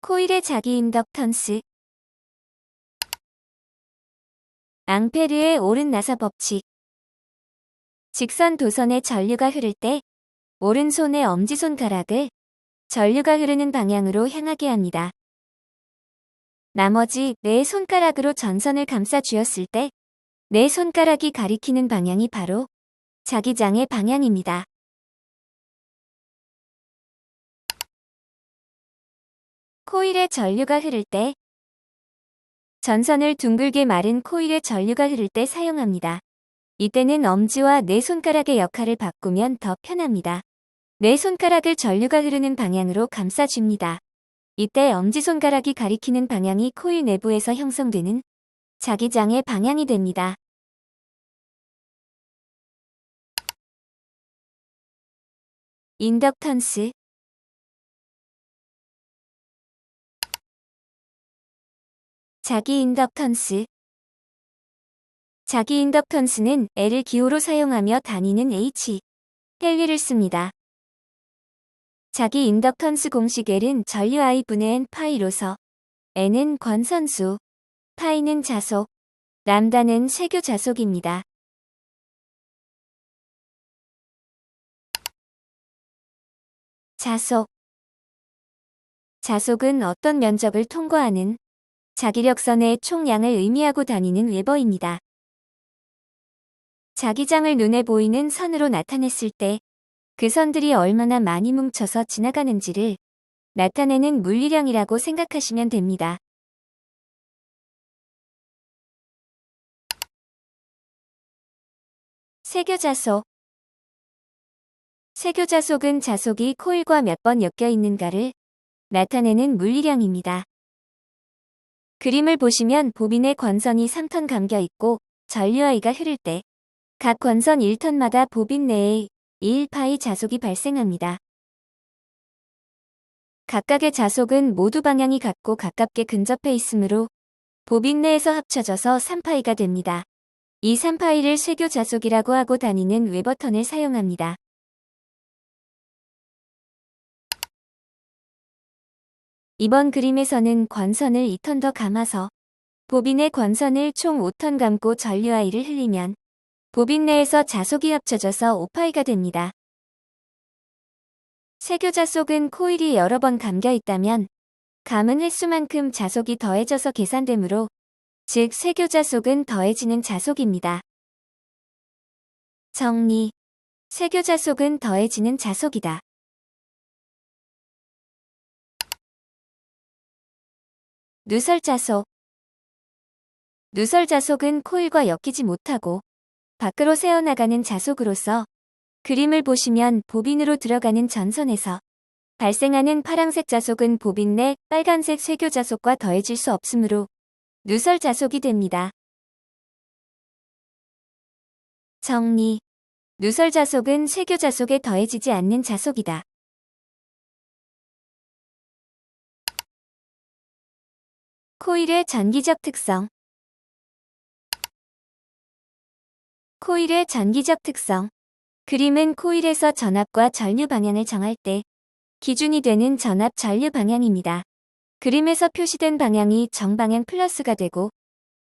코일의 자기 인덕턴스. 앙페르의 옳은 나사 법칙. 직선 도선에 전류가 흐를 때 오른손의 엄지손가락을 전류가 흐르는 방향으로 향하게 합니다. 나머지 네 손가락으로 전선을 감싸 쥐었을 때 네 손가락이 가리키는 방향이 바로 자기장의 방향입니다. 코일에 전류가 흐를 때 전선을 둥글게 마른 코일에 전류가 흐를 때 사용합니다. 이때는 엄지와 네 손가락의 역할을 바꾸면 더 편합니다. 네 손가락을 전류가 흐르는 방향으로 감싸줍니다. 이때 엄지손가락이 가리키는 방향이 코일 내부에서 형성되는 자기장의 방향이 됩니다. 인덕턴스. 자기 인덕턴스. 자기 인덕턴스는 L을 기호로 사용하며 단위는 H, 헬리를 씁니다. 자기 인덕턴스 공식 L은 전류 I분의 N 파이로서 N은 권선수, 파이는 자속, 람다는 세교 자속입니다. 자속. 자속은 어떤 면적을 통과하는 자기력선의 총량을 의미하고 다니는 웨버입니다. 자기장을 눈에 보이는 선으로 나타냈을 때 그 선들이 얼마나 많이 뭉쳐서 지나가는지를 나타내는 물리량이라고 생각하시면 됩니다. 세교자속. 세교자속은 자속이 코일과 몇 번 엮여 있는가를 나타내는 물리량입니다. 그림을 보시면 보빈의 권선이 3턴 감겨 있고 전류아이가 흐를 때 각 권선 1턴마다 보빈 내에 2,1파이 자속이 발생합니다. 각각의 자속은 모두 방향이 같고 가깝게 근접해 있으므로 보빈 내에서 합쳐져서 3파이가 됩니다. 이 3파이를 쇄교 자속이라고 하고 다니는 웨버턴을 사용합니다. 이번 그림에서는 권선을 2턴 더 감아서 보빈의 권선을 총 5턴 감고 전류아이를 흘리면 보빈 내에서 자속이 합쳐져서 5파이가 됩니다. 세교 자속은 코일이 여러 번 감겨 있다면 감은 횟수만큼 자속이 더해져서 계산되므로 즉 세교 자속은 더해지는 자속입니다. 정리. 세교 자속은 더해지는 자속이다. 누설 자속. 누설 자속은 코일과 엮이지 못하고 밖으로 새어나가는 자속으로서 그림을 보시면 보빈으로 들어가는 전선에서 발생하는 파란색 자속은 보빈 내 빨간색 쇄교 자속과 더해질 수 없으므로 누설 자속이 됩니다. 정리. 누설 자속은 쇄교 자속에 더해지지 않는 자속이다. 코일의 전기적 특성. 코일의 전기적 특성. 그림은 코일에서 전압과 전류 방향을 정할 때 기준이 되는 전압 전류 방향입니다. 그림에서 표시된 방향이 정방향 플러스가 되고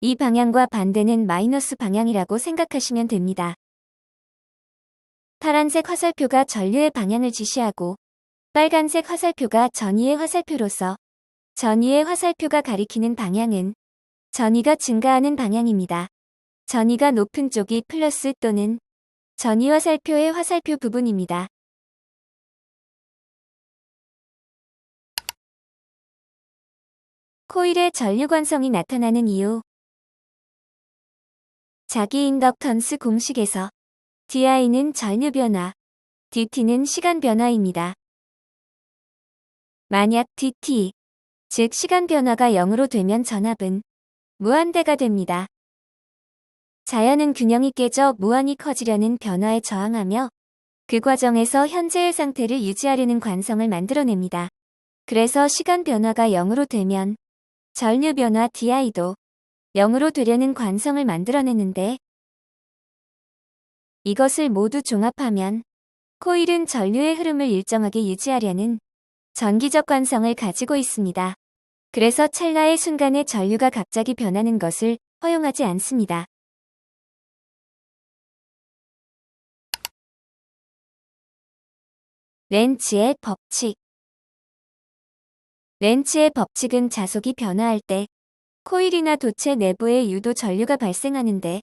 이 방향과 반대는 마이너스 방향이라고 생각하시면 됩니다. 파란색 화살표가 전류의 방향을 지시하고 빨간색 화살표가 전위의 화살표로서 전위의 화살표가 가리키는 방향은 전위가 증가하는 방향입니다. 전위가 높은 쪽이 플러스 또는 전위 화살표의 화살표 부분입니다. 코일의 전류 관성이 나타나는 이유. 자기 인덕턴스 공식에서 di는 전류 변화, dt는 시간 변화입니다. 만약 dt, 즉 시간 변화가 0으로 되면 전압은 무한대가 됩니다. 자연은 균형이 깨져 무한히 커지려는 변화에 저항하며 그 과정에서 현재의 상태를 유지하려는 관성을 만들어냅니다. 그래서 시간 변화가 0으로 되면 전류 변화 di도 0으로 되려는 관성을 만들어내는데 이것을 모두 종합하면 코일은 전류의 흐름을 일정하게 유지하려는 전기적 관성을 가지고 있습니다. 그래서 찰나의 순간에 전류가 갑자기 변하는 것을 허용하지 않습니다. 렌츠의 법칙. 렌츠의 법칙은 자속이 변화할 때 코일이나 도체 내부에 유도 전류가 발생하는데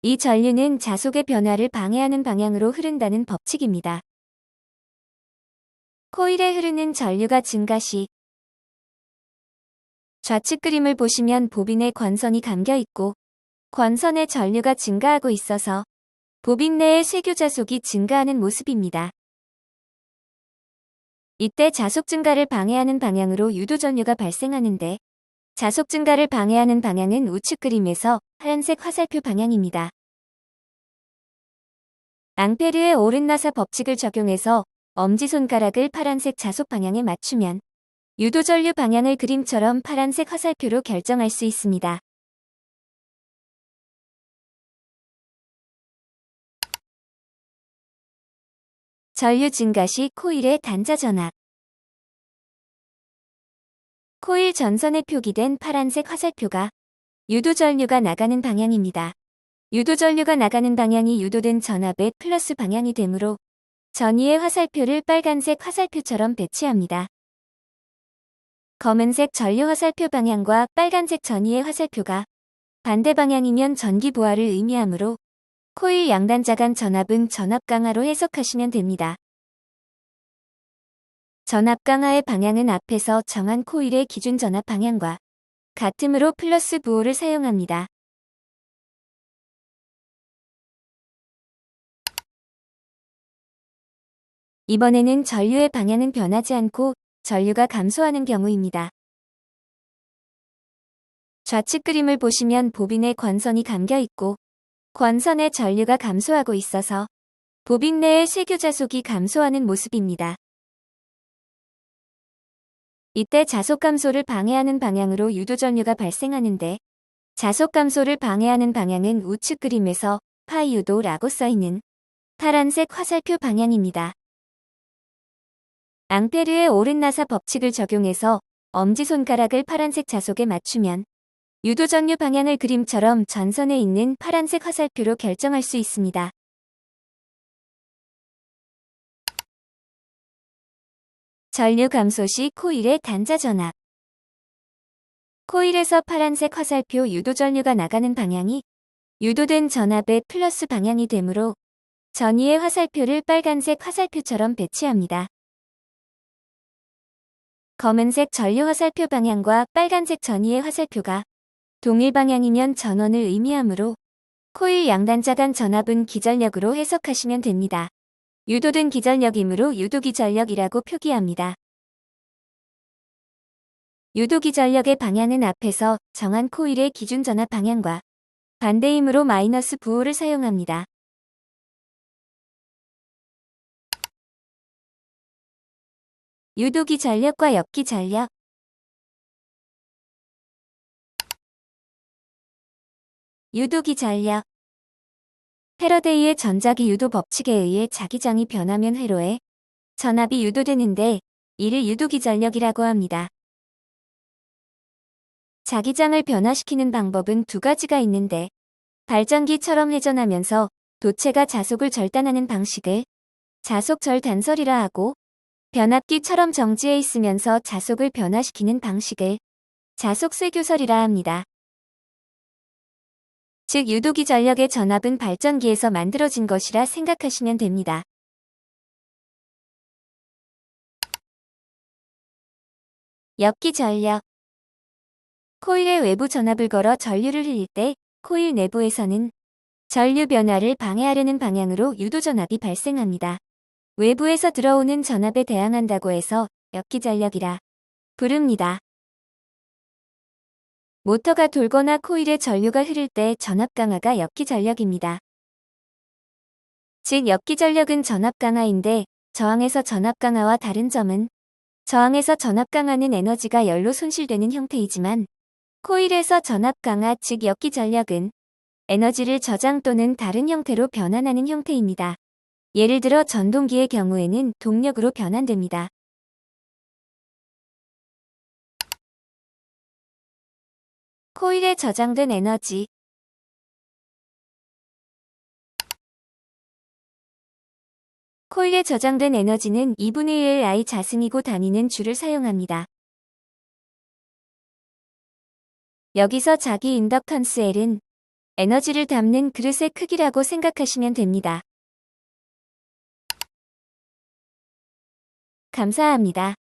이 전류는 자속의 변화를 방해하는 방향으로 흐른다는 법칙입니다. 코일에 흐르는 전류가 증가 시 좌측 그림을 보시면 보빈에 권선이 감겨 있고 권선의 전류가 증가하고 있어서 보빈 내의 쇄교 자속이 증가하는 모습입니다. 이때 자속 증가를 방해하는 방향으로 유도 전류가 발생하는데 자속 증가를 방해하는 방향은 우측 그림에서 하얀색 화살표 방향입니다. 앙페르의 오른나사 법칙을 적용해서 엄지손가락을 파란색 자속 방향에 맞추면 유도 전류 방향을 그림처럼 파란색 화살표로 결정할 수 있습니다. 전류 증가 시 코일의 단자 전압. 코일 전선에 표기된 파란색 화살표가 유도 전류가 나가는 방향입니다. 유도 전류가 나가는 방향이 유도된 전압의 플러스 방향이 되므로 전위의 화살표를 빨간색 화살표처럼 배치합니다. 검은색 전류 화살표 방향과 빨간색 전위의 화살표가 반대 방향이면 전기 부하를 의미하므로 코일 양단자 간 전압은 전압 강하로 해석하시면 됩니다. 전압 강하의 방향은 앞에서 정한 코일의 기준 전압 방향과 같으므로 플러스 부호를 사용합니다. 이번에는 전류의 방향은 변하지 않고 전류가 감소하는 경우입니다. 좌측 그림을 보시면 보빈에 권선이 감겨 있고 권선의 전류가 감소하고 있어서 보빈 내의 쇄교 자속이 감소하는 모습입니다. 이때 자속 감소를 방해하는 방향으로 유도 전류가 발생하는데 자속 감소를 방해하는 방향은 우측 그림에서 파이 유도라고 써있는 파란색 화살표 방향입니다. 앙페르의 오른나사 법칙을 적용해서 엄지손가락을 파란색 자속에 맞추면 유도 전류 방향을 그림처럼 전선에 있는 파란색 화살표로 결정할 수 있습니다. 전류 감소 시 코일의 단자 전압. 코일에서 파란색 화살표 유도 전류가 나가는 방향이 유도된 전압의 플러스 방향이 되므로 전위의 화살표를 빨간색 화살표처럼 배치합니다. 검은색 전류 화살표 방향과 빨간색 전위의 화살표가 동일 방향이면 전원을 의미하므로 코일 양단자 간 전압은 기전력으로 해석하시면 됩니다. 유도된 기전력이므로 유도기전력이라고 표기합니다. 유도기전력의 방향은 앞에서 정한 코일의 기준 전압 방향과 반대이므로 마이너스 부호를 사용합니다. 유도기전력과 역기전력. 유도기전력. 패러데이의 전자기 유도 법칙에 의해 자기장이 변하면 회로에 전압이 유도되는데 이를 유도기전력이라고 합니다. 자기장을 변화시키는 방법은 두 가지가 있는데 발전기처럼 회전하면서 도체가 자속을 절단하는 방식을 자속 절단설이라 하고 변압기처럼 정지해 있으면서 자속을 변화시키는 방식을 자속 쇄교설이라 합니다. 즉 유도기 전력의 전압은 발전기에서 만들어진 것이라 생각하시면 됩니다. 역기 전력. 코일의 외부 전압을 걸어 전류를 흘릴 때 코일 내부에서는 전류 변화를 방해하려는 방향으로 유도 전압이 발생합니다. 외부에서 들어오는 전압에 대항한다고 해서 역기 전력이라 부릅니다. 모터가 돌거나 코일에 전류가 흐를 때 전압 강화가 역기 전력입니다. 즉 역기 전력은 전압 강화인데 저항에서 전압 강화와 다른 점은 저항에서 전압 강화는 에너지가 열로 손실되는 형태이지만 코일에서 전압 강화 즉 역기 전력은 에너지를 저장 또는 다른 형태로 변환하는 형태입니다. 예를 들어 전동기의 경우에는 동력으로 변환됩니다. 코일에 저장된 에너지. 코일에 저장된 에너지는 2분의 1 I 자승이고 다니는 줄을 사용합니다. 여기서 자기 인덕턴스 L은 에너지를 담는 그릇의 크기라고 생각하시면 됩니다. 감사합니다.